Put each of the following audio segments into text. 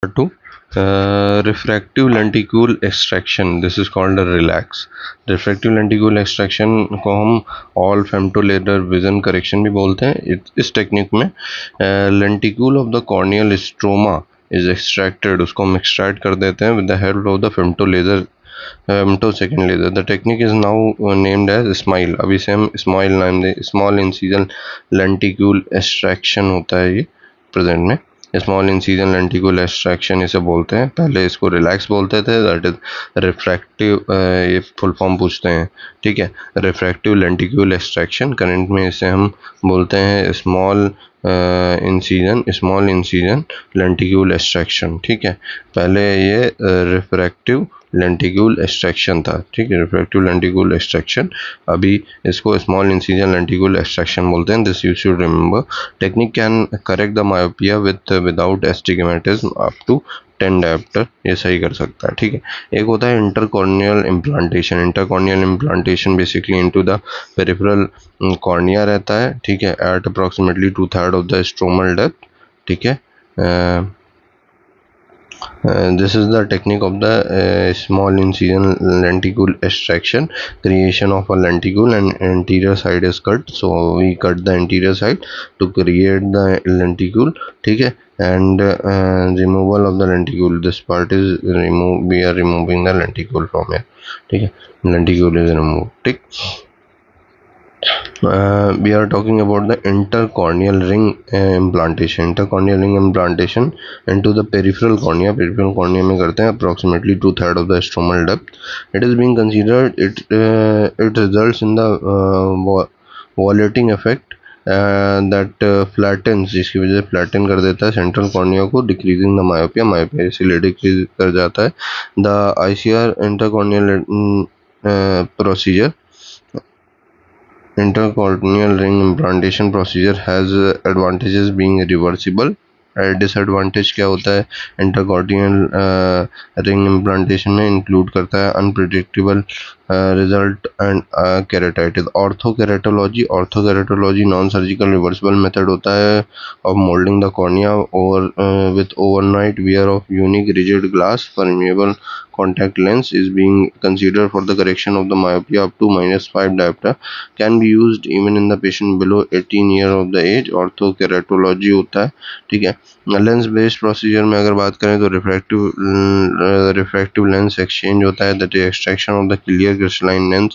to refractive lenticule extraction. This is called a relax. Refractive lenticule extraction को हम all फेम्टोलेयर vision correction भी बोलते हैं. इस टेक्निक में lenticule of the corneal stroma is extracted, उसको हम एक्सट्रैक्ट कर देते हैं with the help of the femtolaser femtosecond laser. The technique is now named as SMILE. अभी से हम स्माइल नाम दे. स्मॉल इंसिजन लेंटिक्यूल एक्सट्रैक्शन होता है ये प्रेजेंट में. स्मॉल इंसिजन लेंटिक्यूल एक्सट्रैक्शन इसे बोलते हैं. पहले इसको रिलैक्स बोलते थे, दैट इज रिफ्रैक्टिव. ये फुल फॉर्म पूछते हैं, ठीक है. Refractive lenticule extraction. करंट में इसे हम बोलते हैं स्मॉल इंसिजन लेंटिक्यूल एक्सट्रैक्शन, ठीक है. पहले ये रिफ्रैक्टिव लेंटिक्यूल एक्सट्रैक्शन था, ठीक है. रिफ्रैक्टिव लेंटिक्यूल एक्सट्रैक्शन, अभी इसको स्मॉल इंसिजन लेंटिक्यूल एक्सट्रैक्शन बोलते हैं. This you should remember. Technique can correct the myopia without astigmatism up to 10 dioptre. ये सही कर सकता है, ठीक है. एक होता है intercorneal implantation. Intercorneal implantation basically into the peripheral cornea रहता है, ठीक है, at approximately 2/3 of the stromal depth, ठीक है. This is the technique of the small incision lenticule extraction. Creation of a lenticule and anterior side is cut. So we cut the anterior side to create the lenticule, ठीक है. And removal of the lenticule. This part is removed. We are removing the lenticule from here, ठीक है. Lenticule is removed, ठीक. We are talking about the intercorneal ring implantation. Intercorneal ring implantation into the peripheral cornea. Peripheral cornea में करते हैं approximately 2/3 of the stromal depth. It is being considered. It results in the voleting effect that flattens, जिसकी वजह से flatten कर देता है central cornea को, decreasing the myopia. myopia इसलिए decrease कर जाता है. The ICR intercorneal procedure. Intercorneal ring implantation procedure has advantages being reversible. Disadvantage क्या होता है इंटरकॉर्नियल रिंग इम्प्लांटेशन में? इंक्लूड करता है unpredictable result and keratitis. Orthokeratology non surgical reversible method होता है of moulding the cornea over with overnight wear of unique rigid glass permeable contact lens is being considered for the correction of the myopia up to -5 diopter. Can be used even in the patient below 18 year of the age. ऑर्थोकेराटोलॉजी होता है, ठीक है. Lens based procedure में अगर बात करें तो refractive lens exchange होता है, that is extraction of the clear crystalline lens.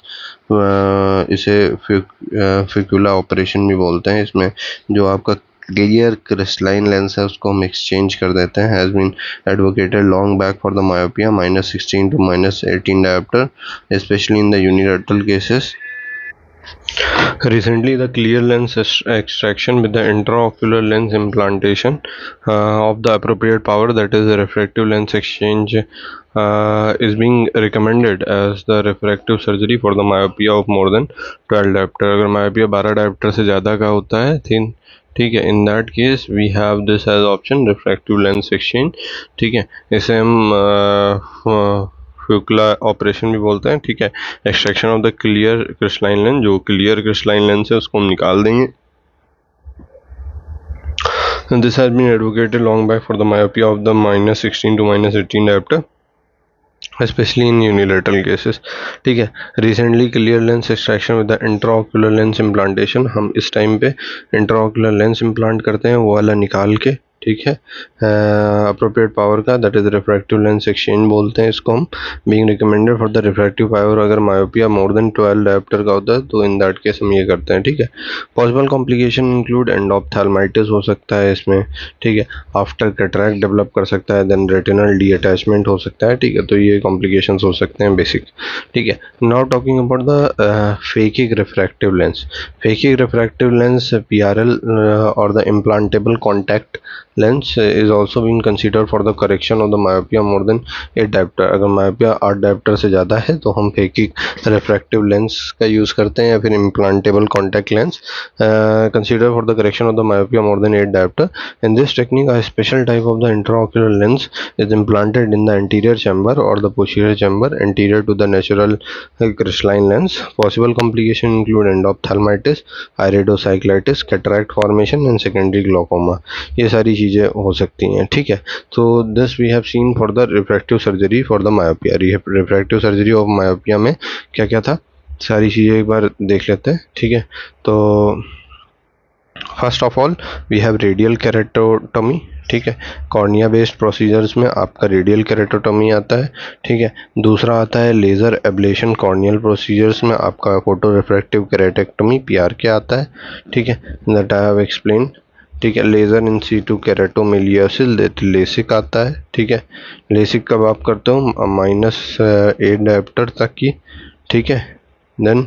इसे फिक्यूला ऑपरेशन भी बोलते हैं. इसमें जो आपका क्लियर क्रिस्टलाइन लेंस है उसको हम एक्सचेंज कर देते हैं. Has been advocated long back for the myopia -16 to -18 diopter, especially in the unilateral cases. Recently, the clear lens extraction with the intraocular lens implantation of the appropriate power, that is the refractive lens exchange, is being recommended as the refractive surgery for the myopia of more than 12 diopter. अगर myopia 12 diopter से ज़्यादा का होता है, ठीक है, in that case we have this as option refractive lens exchange, ठीक है. इसे हम फ्यूकुला ऑपरेशन भी बोलते हैं, ठीक है. Extraction of the clear crystalline lens, जो क्लियर क्रिस्टलाइन लेंस है उसको हम निकाल देंगे. This has been advocated long back for the myopia of the -16 to -18 diopter, especially in unilateral cases, ठीक है. Recently clear lens extraction with the intraocular lens implantation. हम इस टाइम पे इंट्राओक्यूलर लेंस इम्प्लांट करते हैं, वो वाला निकाल के, ठीक है, अप्रोप्रिएट पावर का, that is refractive lens exchange बोलते हैं इसको हम. Being recommended for the refractive power अगर मायोपिया मोर देन 12 डायोप्टर का होता है तो इन दैट केस हम ये करते हैं, ठीक है. पॉसिबल कॉम्प्लिकेशन इंक्लूड एंडोप्थेल्माइटिस हो सकता है इसमें, ठीक है. आफ्टर कैटरैक्ट डेवलप कर सकता है, देन रेटिनल डी अटैचमेंट हो सकता है, ठीक है. तो ये कॉम्प्लिकेशन हो सकते हैं बेसिक, ठीक है. Now talking about the phakic refractive lens. Phakic refractive lens PRL और the implantable contact lens is also being considered for the correction of the myopia more than 8 diopter. अगर myopia 8 diopter से ज़्यादा है तो हम phakic refractive lens का use करते हैं, या फिर implantable contact lens considered for the correction of the myopia more than 8 diopter. In this technique, a special type of the intraocular lens is implanted in the anterior chamber or the posterior chamber anterior to the natural crystalline lens. Possible complications include endophthalmitis, iridocyclitis, cataract formation and secondary glaucoma. ये सारी चीज़ें हो सकती हैं, ठीक है। तो this we have seen for the refractive surgery for the myopia. Refractive surgery of myopia में क्या क्या था, सारी चीज़ें एक बार देख लेते हैं, ठीक है। तो first of all we have radial keratotomy, ठीक है। कॉर्निया बेस्ड प्रोसीजर्स में आपका रेडियल केरेटोटॉमी आता है, ठीक है। दूसरा आता है लेज़र एब्लेशन कॉर्नियल प्रोसीजर्स में आपका फोटो रिफ्रैक्टिव केरेटेक्टोमी PRK आता है, ठीक है, दैट आई हैव एक्सप्लेन, ठीक है। लेज़र इन सीटू केरेटोमिलियोसिस लेसिक आता है, ठीक है। लेसिक कब आप करते हो, -8 डायप्टर तक की, ठीक है। Then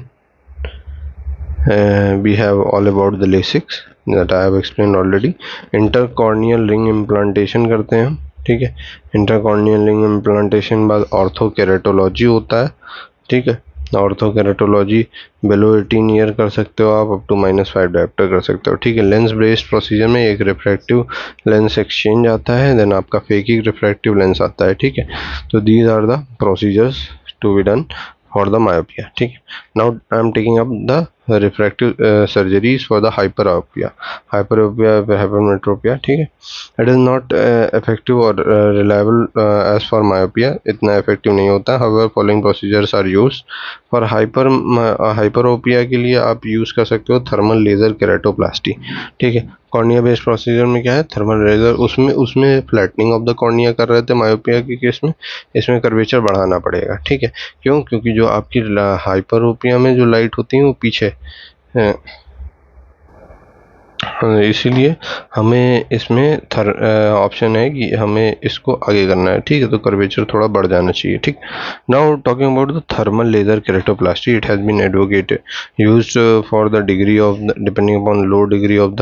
we have all about the LASIK that I have explained already. Intercorneal ring implantation करते हैं हम, ठीक है। इंटरकॉर्नियल रिंग इम्प्लांटेशन बाद ऑर्थोकेरेटोलॉजी होता है, ठीक है। ऑर्थोकेरेटोलॉजी बिलो 18 ईयर कर सकते हो आप, अप टू -5 डायप्टर कर सकते हो, ठीक है। लेंस बेस्ड प्रोसीजर में एक रिफ्रैक्टिव लेंस एक्सचेंज आता है, देन आपका फेकिक रिफ्रैक्टिव लेंस आता है, ठीक है। तो these are the procedures to be done for the myopia, ठीक है। Now I am taking up the refractive surgeries for the hyperopia, hypermetropia, ठीक है। It is not effective or reliable as for myopia, इतना effective नहीं होता। However, following procedures are used for hyperopia के लिए आप यूज़ कर सकते हो थर्मल लेज़र केराटोप्लास्टी, ठीक है। कॉर्निया बेस्ड प्रोसीजर में क्या है, थर्मल लेज़र, उसमें फ्लैटनिंग ऑफ द कॉर्निया कर रहे थे मायोपिया के केस में, इसमें कर्वेचर बढ़ाना पड़ेगा, ठीक है। क्यों, क्योंकि जो आपकी हाइपरोपिया में जो लाइट होती है वो पीछे इसीलिए हमें इसमें ऑप्शन है कि हमें इसको आगे करना है, ठीक है। तो कर्वेचर थोड़ा बढ़ जाना चाहिए, ठीक। Now talking about the thermal laser keratoplasty, it has been advocated used for the degree of depending upon low degree of the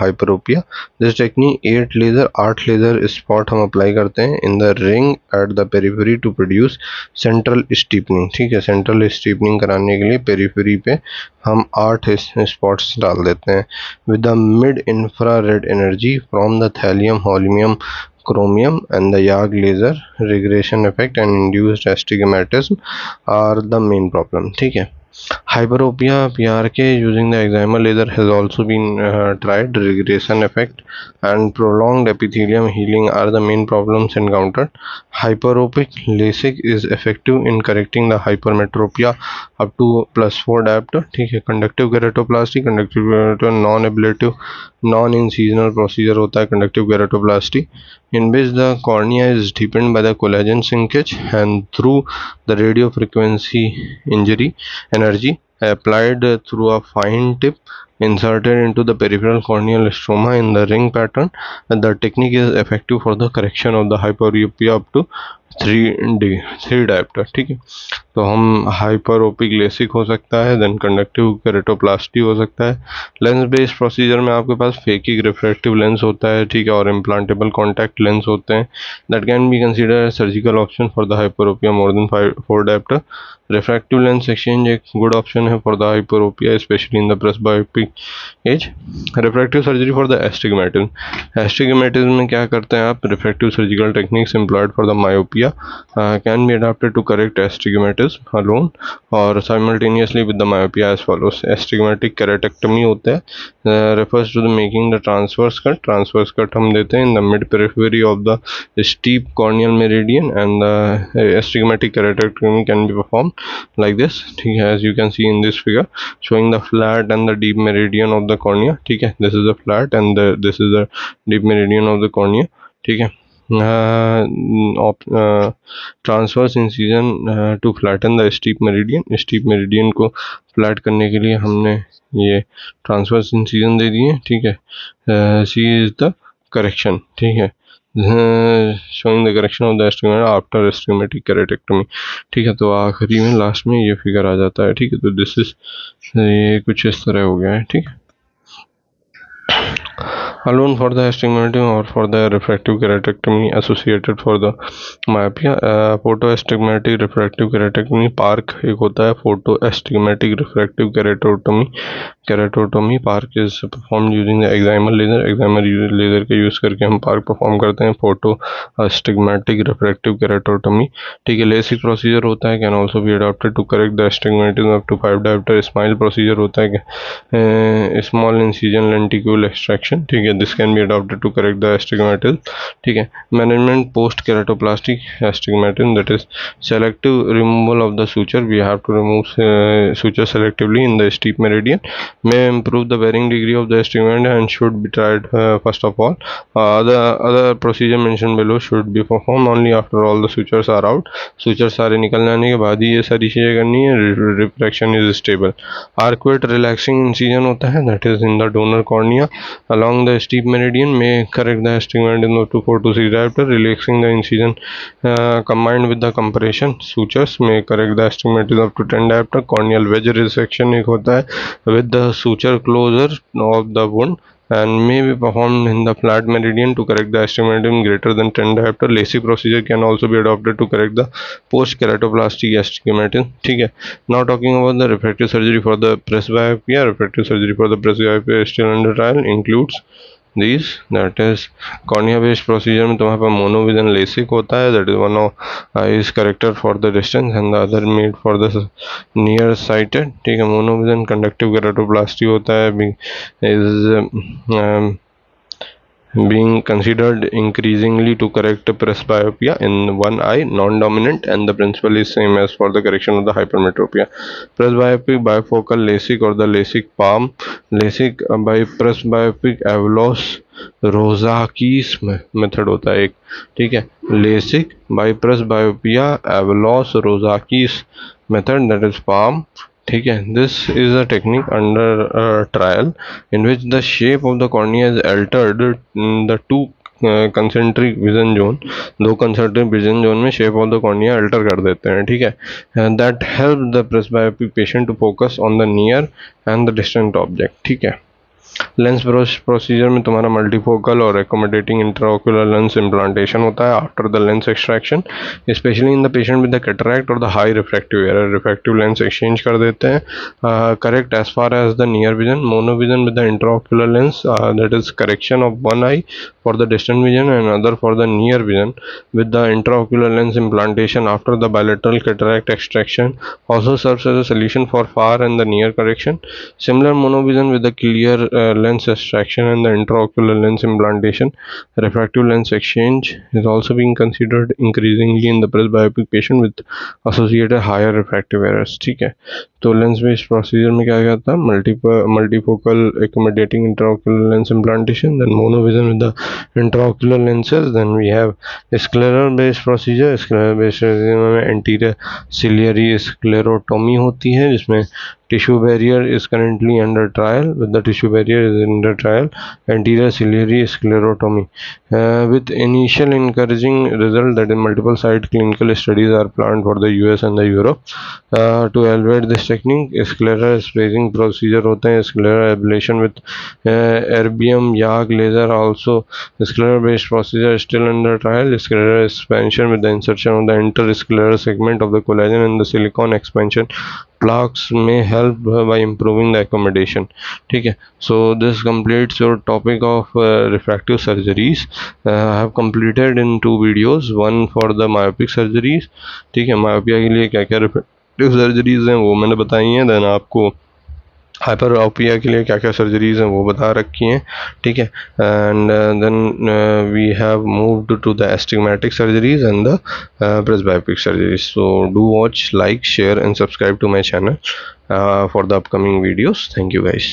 hyperopia. This technique 8 laser spot हम अप्लाई करते हैं in the ring at the periphery to produce central steepening, ठीक है। Central स्टीपनिंग कराने के लिए periphery पे हम 8 स्पॉट्स डाल देते हैं with the mid-infrared energy from the thallium, holmium, chromium and the YAG laser regression effect and induced astigmatism are the main problem, ठीक है। Hyperopia PRK using the excimer laser has also been tried. Regression effect and prolonged epithelium healing are the main problems encountered. Hyperopic LASIK is effective in correcting the hypermetropia up to +4 diopter, ठीक है। Conductive keratoplasty, conductive kerato non ablative non incisional procedure होता है conductive keratoplasty, in which the cornea is deepened by the collagen shrinkage and through the radio frequency energy applied through a fine tip inserted into the peripheral corneal stroma in the ring pattern. And the technique is effective for the correction of the hyperopia up to 3 diopter, ठीक है। तो हम hyperopic LASIK हो सकता है, then conductive केरेटोप्लास्टी हो सकता है। लेंस बेस्ड प्रोसीजर में आपके पास फेकिक रिफ्रैक्टिव लेंस होता है, ठीक है, और इम्प्लांटेबल कॉन्टैक्ट लेंस होते हैं, that can be consider surgical option for the hyperopia more than 4 diopter. Refractive lens exchange एक गुड ऑप्शन है for the hyperopia specially in the presbyopic age. Refractive surgery for the astigmatism, astigmatism में क्या करते हैं आप, refractive surgical techniques employed for the myopia can be adopted to correct astigmatism alone और simultaneously with the myopia as follows. Astigmatic keratectomy होता है, refers to the making the transverse cut हम देते हैं in the mid periphery of the steep corneal meridian and the astigmatic keratectomy can be performed like this, ठीक है, as you can see in this figure showing the flat and the deep meridian of the cornea, ठीक है। this is the flat and this is the deep meridian of the cornea, ठीक है। Transverse incision to flatten the steep meridian को flat करने के लिए हमने ये ट्रांसवर्स इंसिजन दे दिए, ठीक है। सी इज द करेक्शन, ठीक है, showing the correction of the astigmat after astigmatic keratectomy, ठीक है। तो आखिरी में लास्ट में ये फिगर आ जाता है, ठीक है। तो दिस इज ये कुछ इस तरह हो गया है, ठीक है। alone for the astigmatism or for the refractive keratectomy associated for the myopia, photoastigmatic refractive keratectomy PARC एक होता है, photoastigmatic refractive keratotomy PARC is performed using the excimer laser का यूज़ करके हम PARC परफॉर्म करते हैं, photoastigmatic refractive keratotomy, ठीक है। लेसिक प्रोसीजर होता है, can also be adopted to correct the astigmatism up to 5 diopter. SMILE procedure होता है, स्मॉल इंसिजन लेंटिक्यूल एक्सट्रैक्शन, ठीक है, है, this can be adopted to correct the astigmatism, ठीक है। Management post keratoplasty astigmatism, that is selective removal of the suture. We have to remove suture selectively in the steep meridian, may improve the varying degree of the astigmatism and should be tried first of all. The other procedure mentioned below should be performed only after all the sutures are out. Sutures सारे निकल जाने के बाद ही ये सारी चीज़ें करनी है. Refraction is stable. Arcuate relaxing incision होता है, that is in the donor cornea along the steep meridian, may correct the astigmatism up to 4 to 6 diopter. Relaxing the incision combined with the compression sutures may correct the astigmatism up to 10 diopter. Corneal wedge resection एक होता है with the suture closure of the wound and may be performed in the flat meridian to correct the astigmatism greater than 10 diopter. LASIK procedure can also be adopted to correct the post keratoplastic astigmatism, ठीक है. Now talking about the refractive surgery for the presbyopia. Refractive surgery for the presbyopia is still under trial, includes these, that is cornea based procedure में तुम्हारे पास मोनोविजन LASIK होता है, that is one of is corrected for the distance and the other made for the near sighted, ठीक है. मोनोविजन conductive keratoplasty होता है, is being considered increasingly to correct presbyopia in one eye, non-dominant, and the principle is same as for the correction of the hypermetropia. Presbyopic bifocal LASIK or the LASIK palm, LASIK by presbyopic Avalos Rozakis method होता है एक, ठीक है. LASIK by presbyopia Avalos Rozakis method, that is palm, ठीक है. This is a technique under trial in which the shape of the cornea is altered in the two concentric vision zone, दो concentric vision zone में shape of the cornea alter कर देते हैं, ठीक है. That helps the presbyopic patient to focus on the near and the distant object, ठीक है. Lens procedure में तुम्हारा मल्टीफोकल और एकोमोडेटिंग इंट्राओक्यूलर लेंस इम्प्लांटेशन होता है after the lens extraction, specially in the patient with the cataract और the high refractive error. Refractive lens exchange कर देते हैं, correct as far as the near vision. Monovision with the intraocular lens, that is correction of one eye for the distant vision and other for the near vision with the intraocular lens implantation after the bilateral cataract extraction also serves as a solution for far and the near correction. Similar monovision with the clear lens extraction and the intraocular lens implantation. Refractive lens exchange is also being considered increasingly in the presbyopic patient with associated higher refractive errors, ठीक है. तो lens based procedure में क्या था, multifocal accommodating intraocular lens implantation, then monovision with the intraocular lenses, then we have scleral based procedure. Scleral based में anterior ciliary sclerotomy होती है जिसमें tissue barrier is currently under trial. With the tissue barrier is under trial, anterior ciliary sclerotomy with initial encouraging result, that in multiple site clinical studies are planned for the US and the Europe. To evaluate this technique, scleral spacing procedure होता है, scleral ablation with erbium YAG laser. Also scleral based procedure is still under trial. Scleral expansion with the insertion of the interscleral segment of the collagen and the silicone expansion plaques may help by improving the accommodation, ठीक है. So this completes your topic of refractive surgeries. I have completed in 2 videos, one for the myopic surgeries, ठीक है. myopia के लिए क्या क्या refractive surgeries हैं वो मैंने बताई हैं. देन आपको हाइपरोपिया के लिए क्या क्या सर्जरीज हैं वो बता रखी हैं, ठीक है. And then we have moved to the astigmatic surgeries and the presbyopic surgeries. So do watch, like, share and subscribe to my channel for the upcoming videos. Thank you guys.